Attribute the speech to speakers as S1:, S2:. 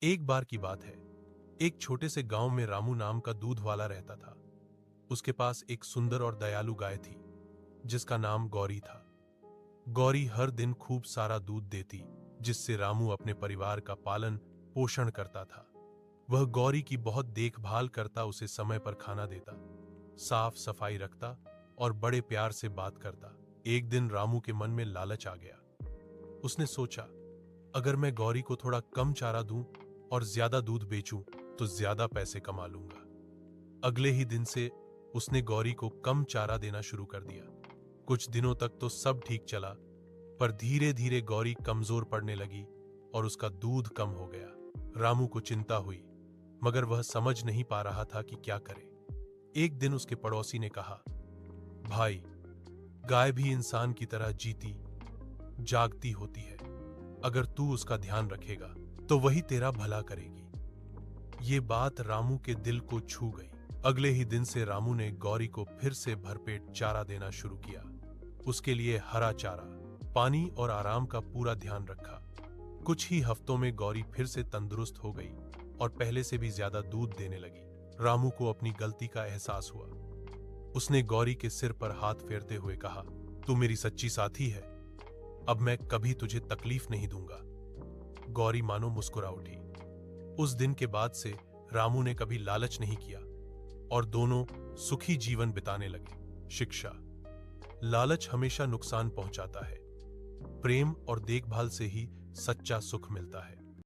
S1: एक बार की बात है। एक छोटे से गांव में रामू नाम का दूध वाला रहता था। उसके पास एक सुंदर और दयालु गाय थी जिसका नाम गौरी था। गौरी हर दिन खूब सारा दूध देती, जिससे रामू अपने परिवार का पालन पोषण करता था। वह गौरी की बहुत देखभाल करता, उसे समय पर खाना देता, साफ सफाई रखता और बड़े प्यार से बात करता। एक दिन रामू के मन में लालच आ गया। उसने सोचा, अगर मैं गौरी को थोड़ा कम चारा दूं और ज्यादा दूध बेचूं तो ज्यादा पैसे कमा लूंगा। अगले ही दिन से उसने गौरी को कम चारा देना शुरू कर दिया। कुछ दिनों तक तो सब ठीक चला, पर धीरे धीरे गौरी कमजोर पड़ने लगी और उसका दूध कम हो गया। रामू को चिंता हुई, मगर वह समझ नहीं पा रहा था कि क्या करे। एक दिन उसके पड़ोसी ने कहा, भाई, गाय भी इंसान की तरह जीती जागती होती है। अगर तू उसका ध्यान रखेगा तो वही तेरा भला करेगी। ये बात रामू के दिल को छू गई। अगले ही दिन से रामू ने गौरी को फिर से भरपेट चारा देना शुरू किया। उसके लिए हरा चारा, पानी और आराम का पूरा ध्यान रखा। कुछ ही हफ्तों में गौरी फिर से तंदुरुस्त हो गई और पहले से भी ज्यादा दूध देने लगी। रामू को अपनी गलती का एहसास हुआ। उसने गौरी के सिर पर हाथ फेरते हुए कहा, तू मेरी सच्ची साथी है, अब मैं कभी तुझे तकलीफ नहीं दूंगा। गौरी मानो मुस्कुरा उठी। उस दिन के बाद से रामू ने कभी लालच नहीं किया और दोनों सुखी जीवन बिताने लगे। शिक्षा: लालच हमेशा नुकसान पहुंचाता है। प्रेम और देखभाल से ही सच्चा सुख मिलता है।